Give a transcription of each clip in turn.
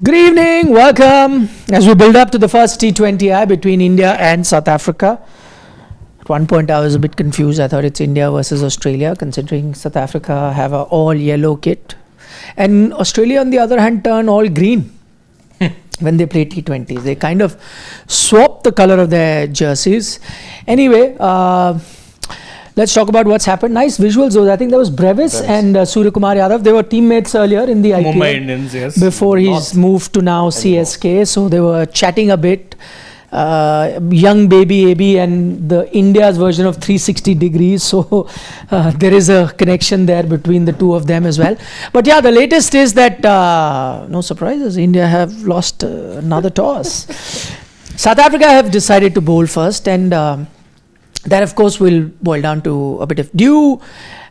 Good evening, welcome. As we build up to the first T20I between India and South Africa. At one point I was a bit confused. I thought it's India versus Australia, considering South Africa have a all yellow kit. And Australia on the other hand turn all green when they play T20s. They kind of swap the color of their jerseys. Anyway, let's talk about what's happened. Nice visuals though. I think there was Brevis and Suryakumar Yadav. They were teammates earlier in the IPL. Mumbai Indians, yes. Before he's moved to now CSK. So they were chatting a bit. Young baby AB and the India's version of 360 degrees. So there is a connection there between the two of them as well. But yeah, the latest is that, no surprises, India have lost another toss. South Africa have decided to bowl first, and that of course will boil down to a bit of dew,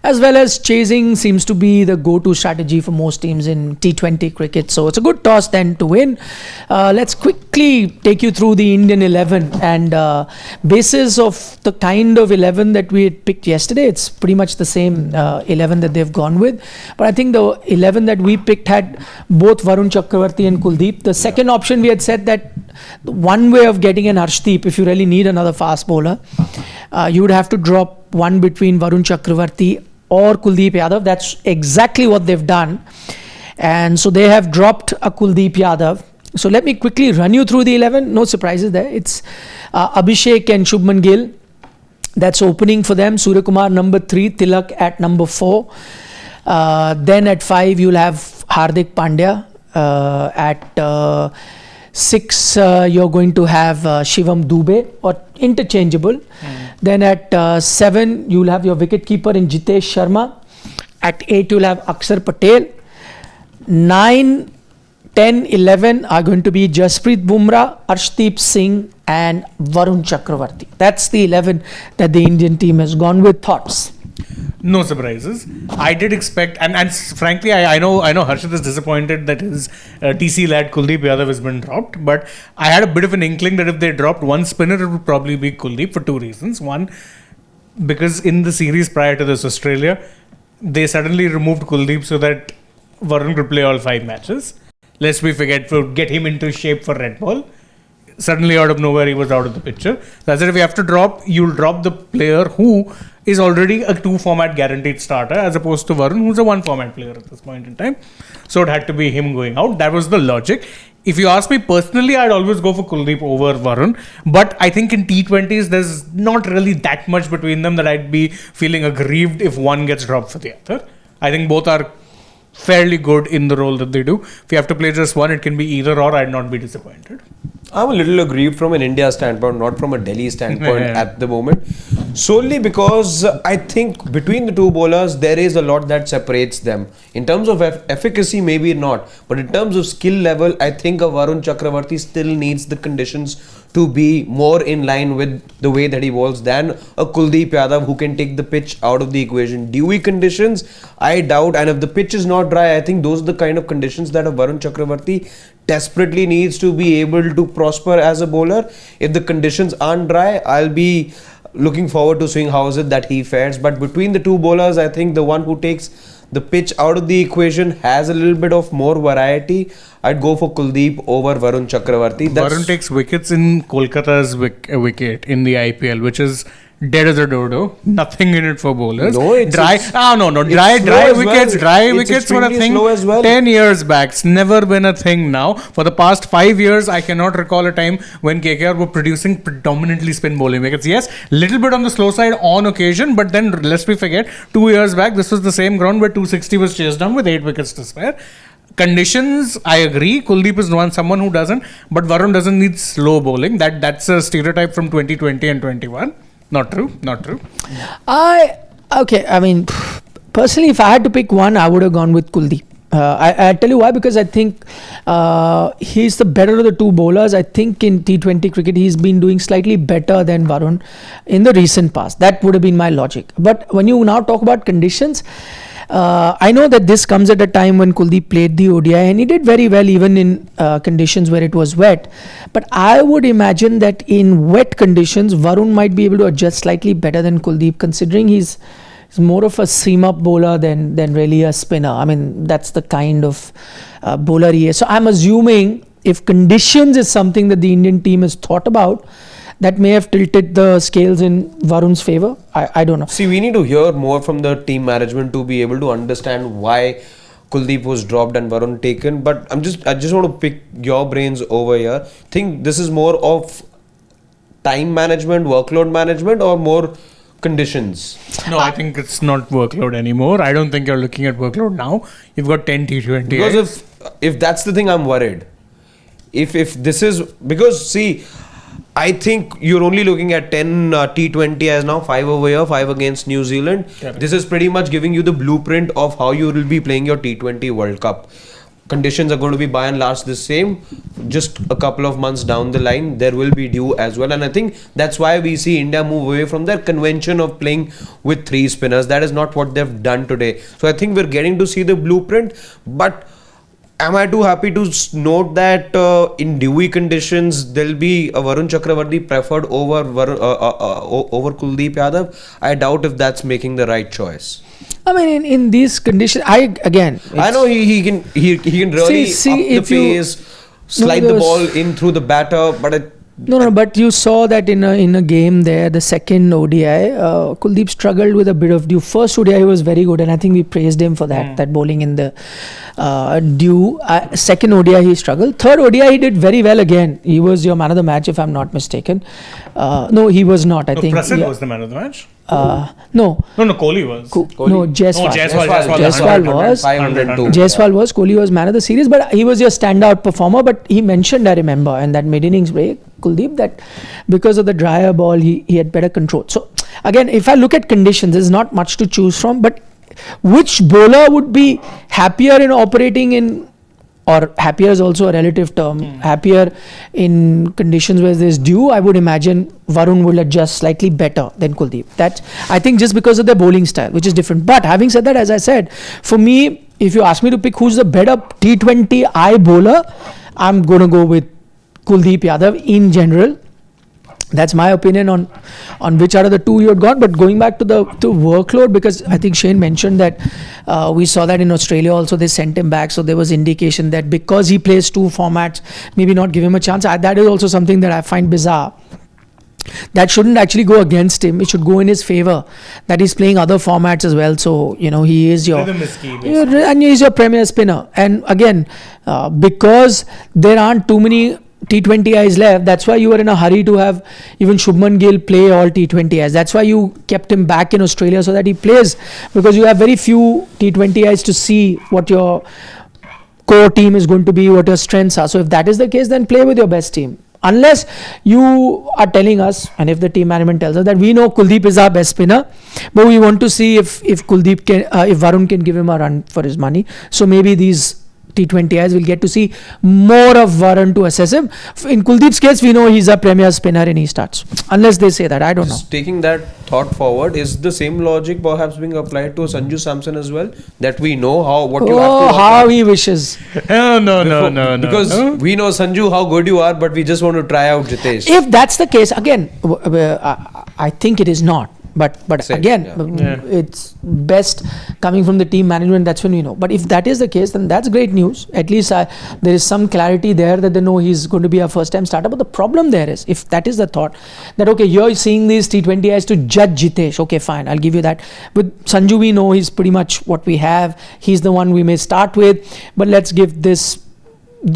as well as chasing seems to be the go-to strategy for most teams in T20 cricket. So it's a good toss then to win. Let's quickly take you through the Indian 11 and basis of the kind of 11 that we had picked yesterday. It's pretty much the same 11 that they've gone with. But I think the 11 that we picked had both Varun Chakravarti and Kuldeep. The second option, we had said that one way of getting an Arshdeep, if you really need another fast bowler, you would have to drop one between Varun Chakravarti or Kuldeep Yadav. That's exactly what they've done. And so they have dropped a Kuldeep Yadav. So let me quickly run you through the 11. No surprises there. It's Abhishek and Shubman Gill. That's opening for them. Suryakumar number 3, Tilak at number 4. Then at 5 you'll have Hardik Pandya. At 6 you're going to have Shivam Dube, or interchangeable. Then at 7 you'll have your wicket keeper in Jitesh Sharma. At 8 you'll have Akshar Patel. 9, 10, 11 are going to be Jasprit Bumrah, Arshdeep Singh and Varun Chakravarti. That's the 11 that the Indian team has gone with. Thoughts? No surprises. I did expect, and frankly, I know Harshit is disappointed that his TC lad Kuldeep Yadav has been dropped, but I had a bit of an inkling that if they dropped one spinner, it would probably be Kuldeep for two reasons. One, because in the series prior to this, Australia, they suddenly removed Kuldeep so that Varun could play all 5 matches. Lest we forget, to get him into shape for red ball. Suddenly out of nowhere he was out of the picture. So I said if you have to drop, you'll drop the player who is already a 2-format guaranteed starter, as opposed to Varun, who's a 1-format player at this point in time. So it had to be him going out. That was the logic. If you ask me personally, I'd always go for Kuldeep over Varun. But I think in T20s, there's not really that much between them that I'd be feeling aggrieved if one gets dropped for the other. I think both are fairly good in the role that they do. If you have to play just one, it can be either or. I'd not be disappointed. I'm a little aggrieved from an India standpoint, not from a Delhi standpoint at the moment. Solely because I think between the two bowlers, there is a lot that separates them. In terms of efficacy, maybe not. But in terms of skill level, I think a Varun Chakravarti still needs the conditions to be more in line with the way that he bowls than a Kuldeep Yadav who can take the pitch out of the equation. Dewy conditions, I doubt. And if the pitch is not dry, I think those are the kind of conditions that a Varun Chakravarti desperately needs to be able to prosper as a bowler. If the conditions aren't dry, I'll be looking forward to seeing how is it that he fares. But between the two bowlers, I think the one who takes the pitch out of the equation has a little bit of more variety. I'd go for Kuldeep over Varun Chakravarti. Varun takes wickets in Kolkata's wicket in the IPL, which is dead as a dodo. Nothing in it for bowlers. No, it's dry wickets were a thing well. 10 years back. It's never been a thing now. For the past 5 years, I cannot recall a time when KKR were producing predominantly spin bowling wickets. Yes, little bit on the slow side on occasion, but then lest we forget, 2 years back, this was the same ground where 260 was chased down with 8 wickets to spare. Conditions, I agree. Kuldeep is someone who doesn't, but Varun doesn't need slow bowling. That's a stereotype from 2020 and 21. Not true. Okay, I mean, personally, if I had to pick one, I would have gone with Kuldeep. I tell you why, because I think he's the better of the two bowlers. I think in T20 cricket, he's been doing slightly better than Varun in the recent past. That would have been my logic. But when you now talk about conditions, I know that this comes at a time when Kuldeep played the ODI and he did very well even in conditions where it was wet. But I would imagine that in wet conditions, Varun might be able to adjust slightly better than Kuldeep, considering he's is more of a seam-up bowler than really a spinner. I mean, that's the kind of bowler he is. So I'm assuming if conditions is something that the Indian team has thought about, that may have tilted the scales in Varun's favour. I don't know. See, we need to hear more from the team management to be able to understand why Kuldeep was dropped and Varun taken. But I just want to pick your brains over here. Think this is more of time management, workload management, or more conditions? No, I think it's not workload anymore. I don't think you're looking at workload now. You've got 10 T20. Because if that's the thing, I'm worried. If this is because see, I think you're only looking at 10 T20 as now, 5 over here, 5 against New Zealand. Correct. This is pretty much giving you the blueprint of how you will be playing your T20 World Cup. Conditions are going to be by and large the same. Just a couple of months down the line, there will be dew as well. And I think that's why we see India move away from their convention of playing with 3 spinners. That is not what they've done today. So I think we're getting to see the blueprint. But am I too happy to note that in dewy conditions there'll be a Varun Chakravarti preferred over Kuldeep Yadav? I doubt if that's making the right choice. I mean, in these conditions, I know he can really see up the pace, slide the ball in through the batter, but but you saw that in a game there, the second ODI, Kuldeep struggled with a bit of dew. First ODI was very good, and I think we praised him for that bowling in the dew. Second ODI he struggled. Third ODI he did very well again. He was your man of the match, if I'm not mistaken. No, he was not. I think Prasid was the man of the match. No, Kohli was. No, Jaiswal. Jaiswal was. 502. Jaiswal was. Kohli was man of the series, but he was your standout performer. But he mentioned, I remember, in that mid-innings break, Kuldeep, that because of the drier ball, he had better control. So again, if I look at conditions, there's not much to choose from. But which bowler would be happier in operating in, or happier is also a relative term, happier in conditions where there's dew? I would imagine Varun will adjust slightly better than Kuldeep. That I think just because of their bowling style, which is different. But having said that, as I said, for me, if you ask me to pick who's the better T20I bowler, I'm going to go with Kuldeep Yadav in general. That's my opinion on which out of the two you had gone. But going back to workload, because I think Shane mentioned that we saw that in Australia also they sent him back. So there was indication that because he plays 2 formats, maybe not give him a chance. That is also something that I find bizarre. That shouldn't actually go against him. It should go in his favor that he's playing other formats as well. So, he is and he's your premier spinner. And again, because there aren't too many T20Is left, that's why you were in a hurry to have even Shubman Gill play all T20Is. That's why you kept him back in Australia so that he plays, because you have very few T20Is to see what your core team is going to be, what your strengths are. So if that is the case, then play with your best team. Unless you are telling us, and if the team management tells us that we know Kuldeep is our best spinner, but we want to see if Kuldeep can, if Varun can give him a run for his money. So maybe these T20Is will get to see more of Varun to assess him. In Kuldeep's case, we know he's a premier spinner and he starts. Unless they say that, I don't know. Taking that thought forward, is the same logic perhaps being applied to Sanju Samson as well? That we know how he wishes. No. Because we know Sanju how good you are, but we just want to try out Jitesh. If that's the case, again, I think it is not. But Same, again, yeah. It's best coming from the team management. That's when we know. But if that is the case, then that's great news. At least there is some clarity there that they know he's going to be a first-time starter. But the problem there is, if that is the thought, that okay, you're seeing these T20Is to judge Jitesh. Okay, fine, I'll give you that. With Sanju, we know he's pretty much what we have. He's the one we may start with. But let's give this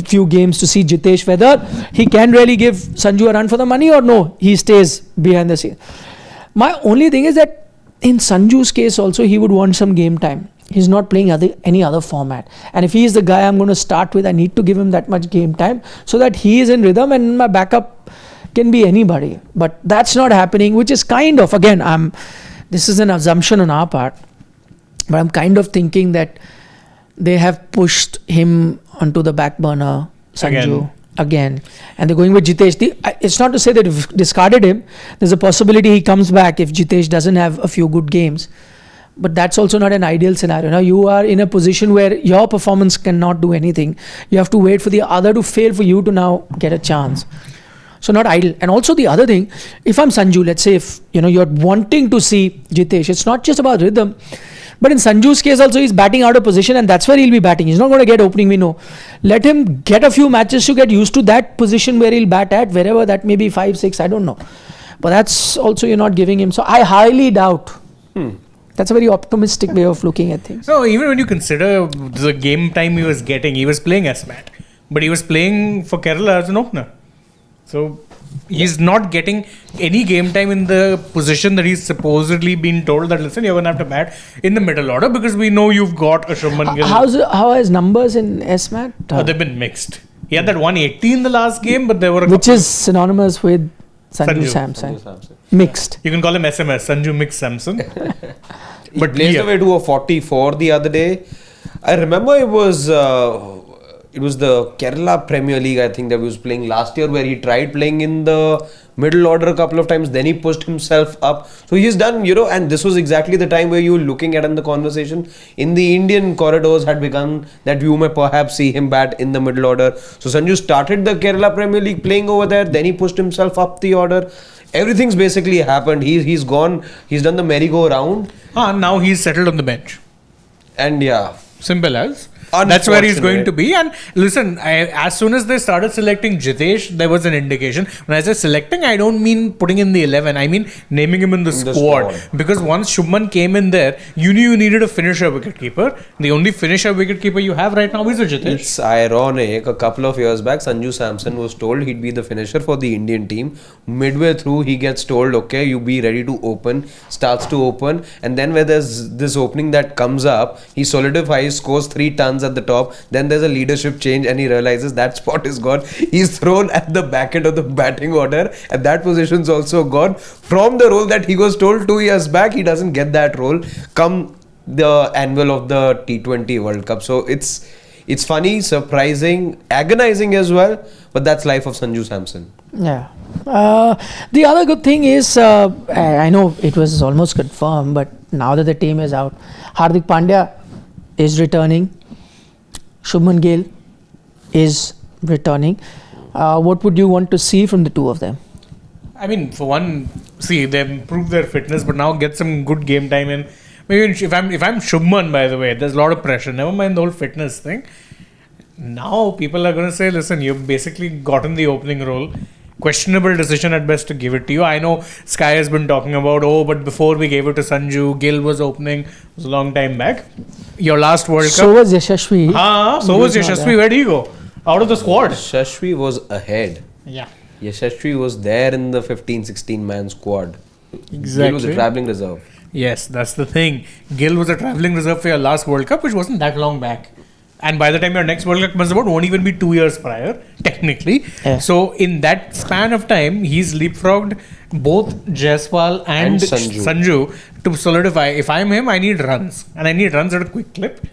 few games to see Jitesh whether he can really give Sanju a run for the money or no, he stays behind the scene. My only thing is that in Sanju's case also, he would want some game time. He's not playing any other format. And if he is the guy I'm going to start with, I need to give him that much game time so that he is in rhythm and my backup can be anybody. But that's not happening, which is kind of, again, this is an assumption on our part, but I'm kind of thinking that they have pushed him onto the back burner, Sanju. Again, and they're going with Jitesh. It's not to say that they've discarded him. There's a possibility he comes back if Jitesh doesn't have a few good games. But that's also not an ideal scenario. Now you are in a position where your performance cannot do anything. You have to wait for the other to fail for you to now get a chance. So not idle. And also the other thing, if I'm Sanju, let's say if you're wanting to see Jitesh, it's not just about rhythm. But in Sanju's case also, he's batting out of position, and that's where he'll be batting. He's not going to get opening, we know. Let him get a few matches to get used to that position where he'll bat at, wherever that may be, 5, 6, I don't know. But that's also you're not giving him. So I highly doubt. That's a very optimistic way of looking at things. No, even when you consider the game time he was getting, he was playing SMAT. But he was playing for Kerala as an opener. So he's not getting any game time in the position that he's supposedly been told that, listen, you're going to have to bat in the middle order because we know you've got a Shubman Gill. How are his numbers in SMAT? They've been mixed. He had that 180 in the last game, but there were which is synonymous with Sanju Samson. Mixed. You can call him SMS, Sanju Mix Samson. But he blazed away to a 44 the other day. I remember it was the Kerala Premier League, I think, that he was playing last year, where he tried playing in the middle order a couple of times, then he pushed himself up. So he's done, and this was exactly the time where you were looking at in the conversation. In the Indian corridors had begun that you may perhaps see him bat in the middle order. So Sanju started the Kerala Premier League playing over there, then he pushed himself up the order. Everything's basically happened. He's gone, he's done the merry-go-round. Now he's settled on the bench. And yeah. Simple as. That's where he's going to be. And listen, as soon as they started selecting Jitesh, there was an indication. When I say selecting, I don't mean putting in the 11. I mean naming him in the squad. Because once Shubman came in there, you knew you needed a finisher wicketkeeper. The only finisher wicketkeeper you have right now is a Jitesh. It's ironic. A couple of years back, Sanju Samson was told he'd be the finisher for the Indian team. Midway through, he gets told, okay, you be ready to open. Starts to open. And then where there's this opening that comes up, he solidifies, scores 3 tons at the top. Then there's a leadership change and he realizes that spot is gone. He's thrown at the back end of the batting order, and that position's also gone. From the role that he was told 2 years back, he doesn't get that role come the annual of the T20 World Cup. So it's funny, surprising, agonizing as well, but that's life of Sanju Samson. Yeah. The other good thing is, I know it was almost confirmed, but now that the team is out, Hardik Pandya is returning. Shubman Gill is returning. What would you want to see from the two of them? I mean, for one, see, they've improved their fitness, but now get some good game time in. Maybe if I'm Shubman, by the way, there's a lot of pressure. Never mind the whole fitness thing. Now people are going to say, listen, you've basically gotten the opening role. Questionable decision at best to give it to you. I know Sky has been talking about, but before we gave it to Sanju, Gill was opening. It was a long time back. Your last World Cup. So was Yashasvi. So was Yashasvi. Where do you go? Out of the squad. Yashasvi was ahead. Yeah. Yashasvi was there in the 15-16 man squad. Exactly. Gill was a travelling reserve. Yes, that's the thing. Gill was a travelling reserve for your last World Cup, which wasn't that long back. And by the time your next World Cup comes about, won't even be 2 years prior, technically. Yeah. So in that span of time, he's leapfrogged both Jaiswal and Sanju to solidify. If I'm him, I need runs. And I need runs at a quick clip.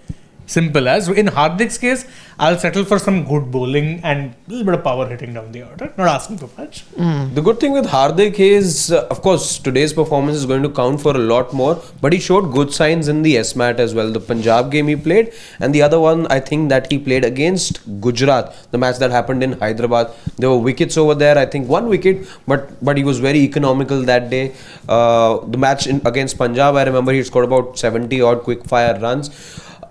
Simple as. In Hardik's case, I'll settle for some good bowling and a little bit of power hitting down the order. Not asking for much. The good thing with Hardik is, of course, today's performance is going to count for a lot more. But he showed good signs in the SMAT as well. The Punjab game he played, and the other one, I think, that he played against Gujarat, the match that happened in Hyderabad. There were wickets over there. I think 1 wicket, but he was very economical that day. The match against Punjab, I remember he scored about 70 odd quick fire runs.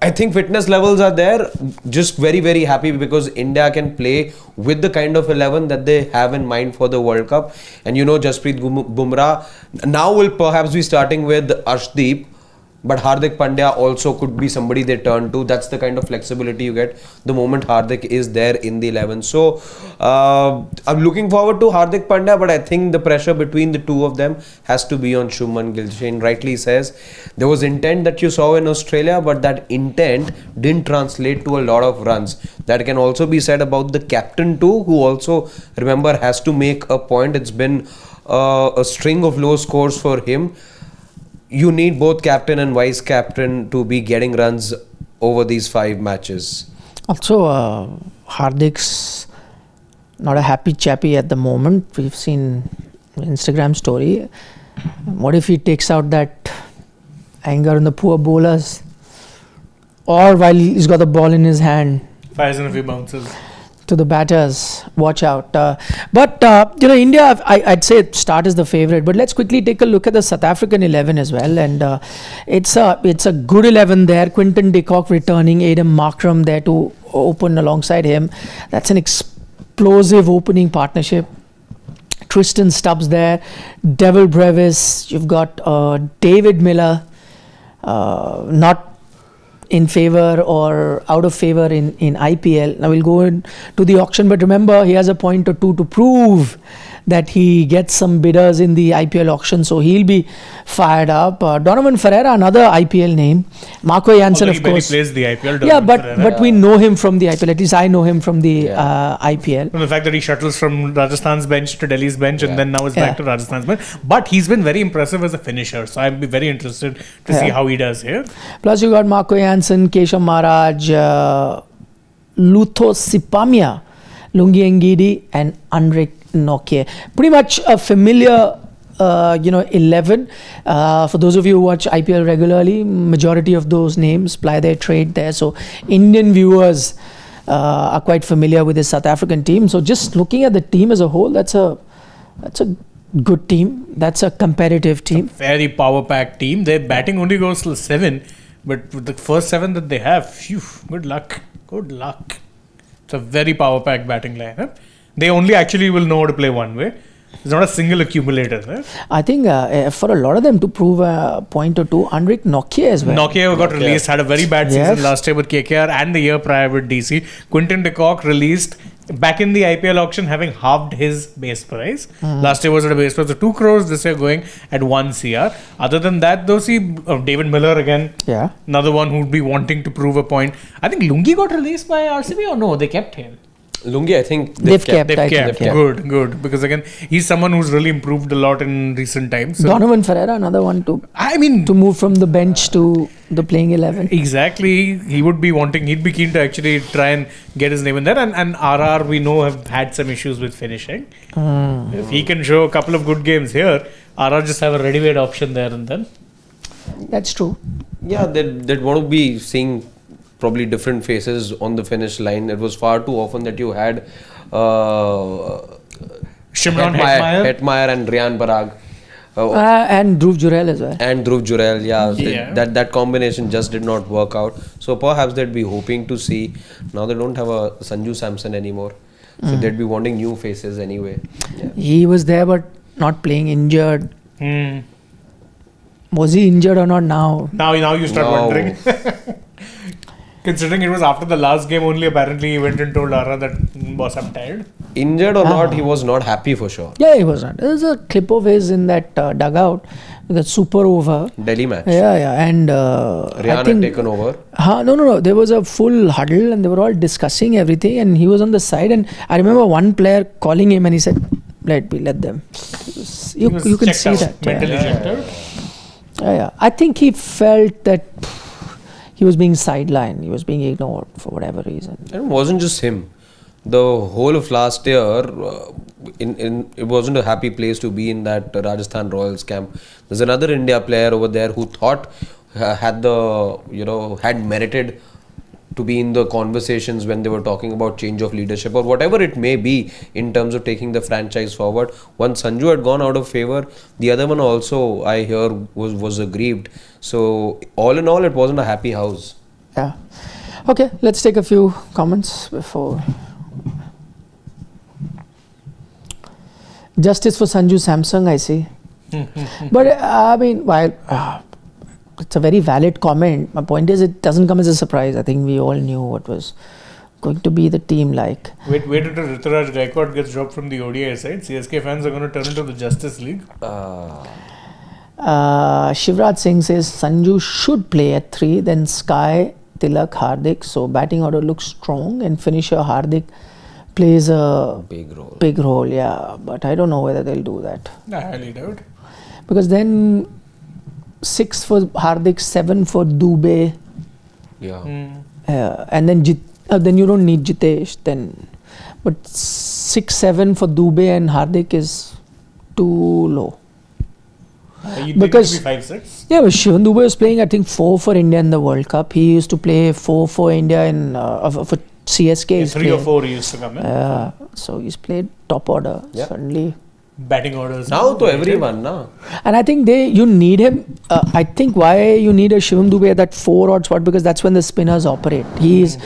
I think fitness levels are there. Just very, very happy because India can play with the kind of 11 that they have in mind for the World Cup. And Jasprit Bumrah now will perhaps be starting with Arshdeep. But Hardik Pandya also could be somebody they turn to. That's the kind of flexibility you get the moment Hardik is there in the 11. So I'm looking forward to Hardik Pandya, but I think the pressure between the two of them has to be on Shubman Gill. Shane rightly says there was intent that you saw in Australia, but that intent didn't translate to a lot of runs. That can also be said about the captain too, who also, remember, has to make a point. It's been a string of low scores for him. You need both captain and vice captain to be getting runs over these 5 matches. Also, Hardik's not a happy chappy at the moment. We've seen Instagram story. What if he takes out that anger on the poor bowlers? Or while he's got the ball in his hand, fires in a few bounces. to the batters. Watch out. But India, I'd say start is the favourite. But let's quickly take a look at the South African 11 as well. And it's a good 11 there. Quinton de Kock returning, Adam Markram there to open alongside him. That's an explosive opening partnership. Tristan Stubbs there, Devil Brevis. You've got David Miller, not in favour or out of favour in IPL. Now we'll go into the auction, but remember he has a point or two to prove that he gets some bidders in the IPL auction, so he'll be fired up. Donovan Ferreira, another IPL name. Marco Jansen, of course. He plays the IPL. Yeah, but we know him from the IPL. At least I know him from the IPL. From the fact that he shuttles from Rajasthan's bench to Delhi's bench and then now is back to Rajasthan's bench. But he's been very impressive as a finisher, so I'd be very interested to see how he does here. Plus you got Marco Jansen, Keshav Maharaj, Lutho Sipamia, Lungi Ngidi and Andrik Nokia. Pretty much a familiar 11. For those of you who watch IPL regularly, majority of those names ply their trade there. So Indian viewers are quite familiar with the South African team. So just looking at the team as a whole, that's a good team. That's a competitive team. Very power-packed team. Their batting only goes till 7, but with the first 7 that they have, phew, good luck. Good luck. It's a very power-packed batting lineup. They only actually will know how to play one way. It's not a single accumulator. Right? I think for a lot of them to prove a point or two, Andrik Nokia as well. Nokia got released, had a very bad season last year with KKR and the year prior with DC. Quinton de Kock released back in the IPL auction, having halved his base price. Last year was at a base price of 2 crores, this year going at 1 CR. Other than that, though, see David Miller again. Yeah. Another one who'd be wanting to prove a point. I think Lungi got released by RCB or no? They kept him. Lungi, I think they've kept. Good. Because again, he's someone who's really improved a lot in recent times. So Donovan Ferreira, another one to move from the bench to the playing 11. Exactly. He would be wanting, he'd be keen to actually try and get his name in there. And RR, we know, have had some issues with finishing. If he can show a couple of good games here, RR just have a ready-made option there and then. That's true. Yeah, they'd want to be seeing probably different faces on the finish line. It was far too often that you had Shimron Hetmeyer and Rian Parag. And Dhruv Jurel as well. And Dhruv Jurel, that combination just did not work out. So perhaps they'd be hoping to see. Now they don't have a Sanju Samson anymore. So they'd be wanting new faces anyway. Yeah. He was there but not playing, injured. Was he injured or not now? Now you start wondering. Considering it was after the last game only, apparently he went and told Ara that boss, I'm tired. Injured or not, he was not happy for sure. Yeah, he was not. There's a clip of his in that dugout, that super over. Delhi match. Yeah. And Rian had taken over. No. There was a full huddle and they were all discussing everything and he was on the side. And I remember one player calling him and he said, let them. You can see that. Mentally checked out. Yeah. I think he felt that he was being sidelined. He was being ignored for whatever reason. It wasn't just him. The whole of last year, it wasn't a happy place to be in that Rajasthan Royals camp. There's another India player over there who thought had merited to be in the conversations when they were talking about change of leadership or whatever it may be in terms of taking the franchise forward. Once Sanju had gone out of favor, the other one also, I hear, was aggrieved. So all in all, it wasn't a happy house. Yeah. Okay, let's take a few comments before. Justice for Sanju Samsung, I see. But it's a very valid comment. My point is, it doesn't come as a surprise. I think we all knew what was going to be the team like. Wait until Rituraj Gaikwad gets dropped from the ODI side. CSK fans are going to turn into the Justice League. Shivraj Singh says Sanju should play at 3, then Sky, Tilak, Hardik. So batting order looks strong and finisher Hardik plays a big role. Yeah, but I don't know whether they'll do that. I highly doubt. Because then 6 for Hardik, 7 for Dubey. Yeah. And then you don't need Jitesh then. But 6-7 for Dubey and Hardik is too low. You think because it will be 5-6? Yeah, but Shivan Dubey was playing I think 4 for India in the World Cup. He used to play 4 for India in for CSK. He's 3 or played. 4 he used to come in. So he's played top order suddenly. Batting orders. Now to everyone, na. And I think you need him. I think why you need a Shivam Dube at that 4 odd spot, because that's when the spinners operate. He's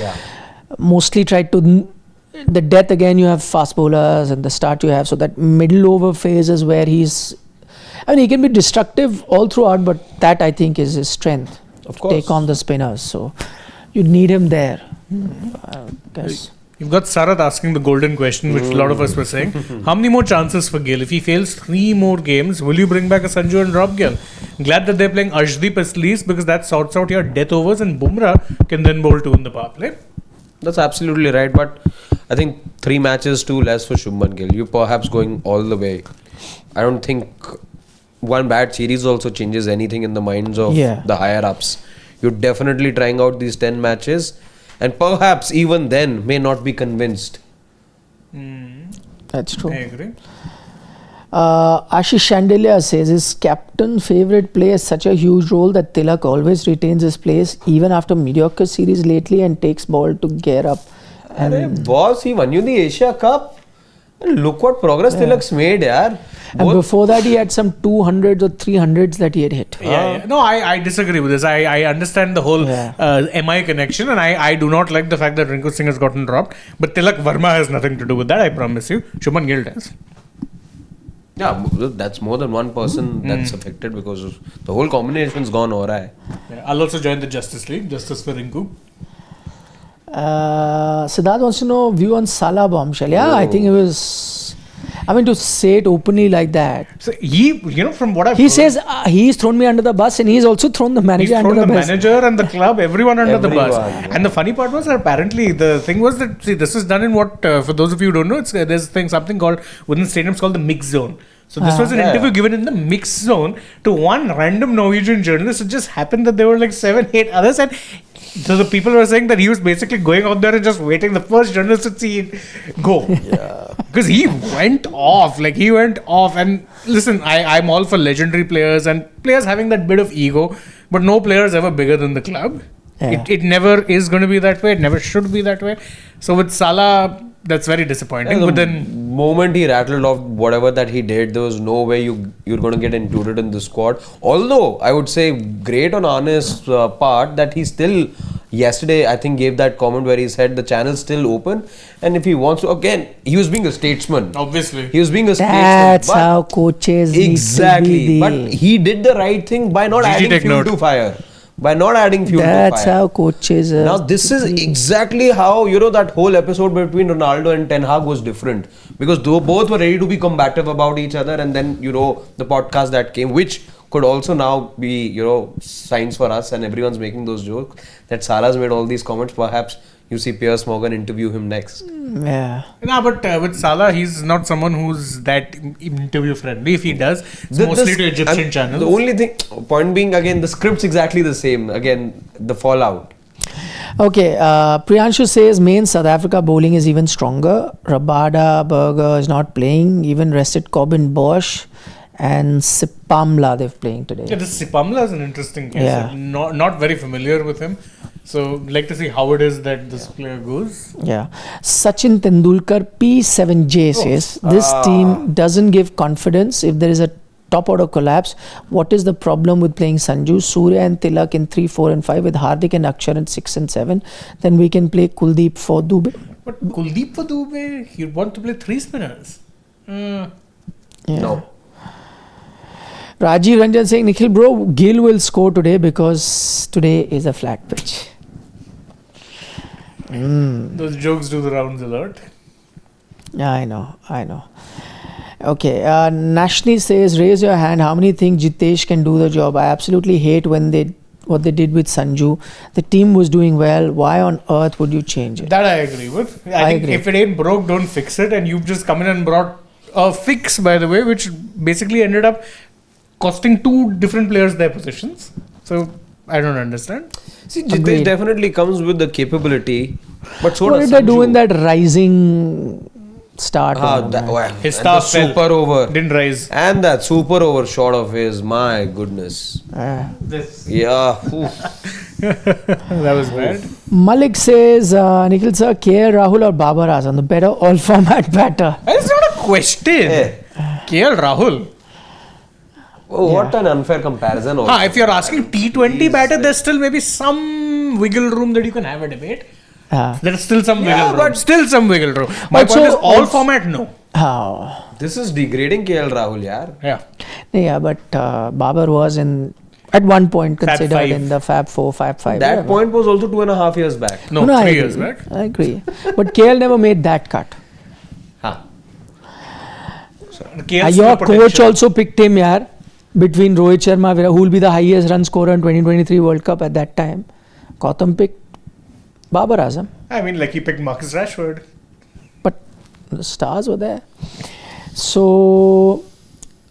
mostly tried to. The death again, you have fast bowlers, and the start you have. So that middle over phase is where he's. I mean, he can be destructive all throughout, but that I think is his strength. Of course. Take on the spinners. So you need him there. I guess. You've got Sarath asking the golden question, which a lot of us were saying. How many more chances for Gill? If he fails 3 more games, will you bring back a Sanju and drop Gill? Glad that they're playing Arshdeep at least, because that sorts out your death overs, and Bumrah can then bowl 2 in the power play. That's absolutely right, but I think 3 matches too less for Shubman Gill. You perhaps going all the way. I don't think one bad series also changes anything in the minds of the higher ups. You're definitely trying out these 10 matches, and perhaps even then may not be convinced. That's true. I agree. Ashish Chandelier says his captain favourite plays such a huge role that Tilak always retains his place even after mediocre series lately and takes ball to gear up. And Boss, he won you the Asia Cup. And look what progress Tilak's made, yaar. And before that, he had some 200s or 300s that he had hit. No, I disagree with this. I understand the whole MI connection, and I do not like the fact that Rinku Singh has gotten dropped. But Tilak Verma has nothing to do with that, I promise you. Shubman Gill does. Yeah, that's more than one person that's affected, because of the whole combination's gone ho raha hai. I'll also join the Justice League, Justice for Rinku. Siddharth wants to know view on Salah bombshell. Yeah, I think it was. I mean, to say it openly like that. So he, from what I've He heard, says he's thrown me under the bus, and he's also thrown the manager he's under thrown the the bus. manager and the club, everyone under the bus. Everyone, And the funny part was that apparently the thing was that, see, this is done in what, for those of you who don't know, it's there's something called, within stadiums called the mix zone. So this was an interview given in the mix zone to one random Norwegian journalist. It just happened that there were like 7, 8 others, and so the people were saying that he was basically going out there and just waiting the first journalist to see it go. Because he went off. And listen, I'm all for legendary players and players having that bit of ego, but no player is ever bigger than the club. It never is going to be that way. It never should be that way. So with Salah, that's very disappointing. The But then moment he rattled off whatever that he did, there was no way you're going to get included in the squad. Although I would say great on Arne's part that he still yesterday I think gave that comment where he said the channel's still open, and if he wants to, again, he was being a statesman. obviously, He was being a That's statesman. how coaches Exactly. need to But be. he did the right thing by not GG adding take fuel note. to fire. By not adding fuel to fire. That's how coaches. Now this is exactly how that whole episode between Ronaldo and Ten Hag was different, because both were ready to be combative about each other, and then the podcast that came, which could also now be signs for us, and everyone's making those jokes that Salah's made all these comments. Perhaps you see Piers Morgan interview him next. Yeah. No, but with Salah, he's not someone who's that interview friendly. If he does, it's mostly to Egyptian channels. The only thing, point being, again, the script's exactly the same. Again, the fallout. Okay, Priyanshu says main South Africa bowling is even stronger. Rabada, Berger is not playing. Even rested Corbin Bosch and Sipamla they're playing today. Yeah, this Sipamla is an interesting case. Yeah. I'm not very familiar with him. So, like to see how it is that this player goes. Yeah. Sachin Tendulkar P7J says this team doesn't give confidence if there is a top order collapse. What is the problem with playing Sanju, Surya and Tilak in 3, 4 and 5 with Hardik and Akshar in 6 and 7? Then we can play Kuldeep for Dube. But Kuldeep for Dube, you want to play 3 spinners. Yeah. No. Rajiv Ranjan saying, Nikhil bro, Gill will score today because today is a flat pitch. Those jokes do the rounds a lot. Yeah, I know. Okay, Nashni says, raise your hand. How many think Jitesh can do the job? I absolutely hate what they did with Sanju. The team was doing well. Why on earth would you change it? That I agree with. I think agree. if it ain't broke, don't fix it. And you've just come in and brought a fix, by the way, which basically ended up costing 2 different players their positions. So I don't understand. See, Jitesh Agreed. definitely comes with the capability, but so What does did they do Sanju. in that rising start? His and star the fell. super over. Didn't rise. And that super over shot of his, my goodness. This. Yeah. Oof. That was bad. Malik says, Nikhil sir, KL Rahul or Babar Azam, the better all format batter. That's not a question. KL Rahul. Oh, what an unfair comparison. Also. If you're asking T20 batter, there's still maybe some wiggle room that you can have a debate. There's still some wiggle room. but Still some wiggle room. My point is all format, no. How? This is degrading KL Rahul, yaar. Yeah, but Babar was at one point considered five. in the Fab 4, Fab 5. That whatever. point was also 2.5 years back. No, I 3 agree. years back. I agree. But KL never made that cut. KL's Your still coach potential. also picked him, yaar. Between Rohit Sharma, who will be the highest run scorer in 2023 World Cup at that time. Gautam picked Babar Azam. I mean, like he picked Marcus Rashford. But the stars were there. So,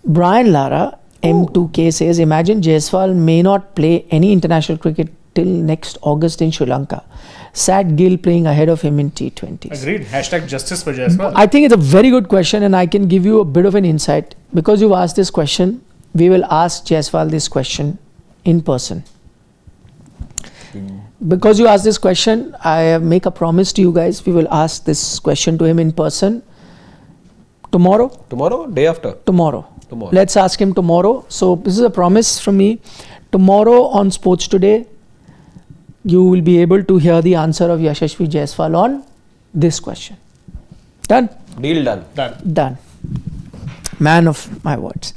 Brian Lara, M2K says, imagine Jaiswal may not play any international cricket till next August in Sri Lanka. Sad Gill playing ahead of him in T20s. Agreed. Hashtag justice for Jaiswal. I think it's a very good question and I can give you a bit of an insight. Because you've asked this question, we will ask Jaiswal this question in person. Because you asked this question, I make a promise to you guys, we will ask this question to him in person tomorrow. Tomorrow? Day after? Tomorrow. Let's ask him tomorrow. So this is a promise from me. Tomorrow on Sports Today, you will be able to hear the answer of Yashasvi Jaiswal on this question. Done? Deal done. Done. Man of my words.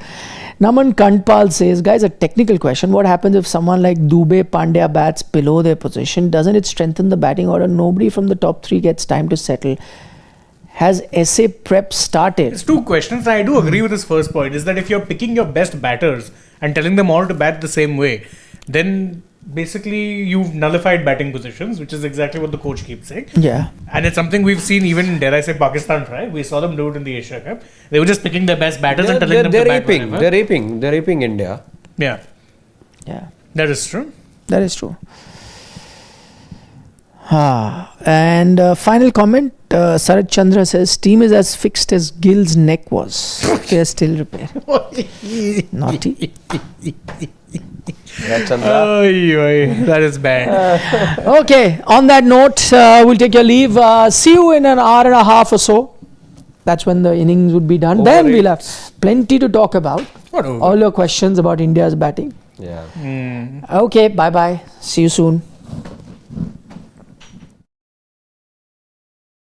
Naman Kantpal says, guys, a technical question. What happens if someone like Dubey, Pandya bats below their position? Doesn't it strengthen the batting order? Nobody from the top 3 gets time to settle. Has SA prep started? It's 2 questions. I do agree with this first point. Is that if you're picking your best batters and telling them all to bat the same way, then basically you've nullified batting positions, which is exactly what the coach keeps saying. Yeah. And it's something we've seen even, dare I say, Pakistan try. We saw them do it in the Asia Cup. They were just picking their best batters and telling them to bat whatever. They're raping India. Yeah. That is true. That is true. And final comment, Sarat Chandra says, team is as fixed as Gill's neck was. They are still repairing. Naughty. That is bad. Okay, on that note, we'll take your leave. See you in an hour and a half or so. That's when the innings would be done. Then we'll have plenty to talk about. All your questions about India's batting. Yeah. Okay, bye-bye. See you soon.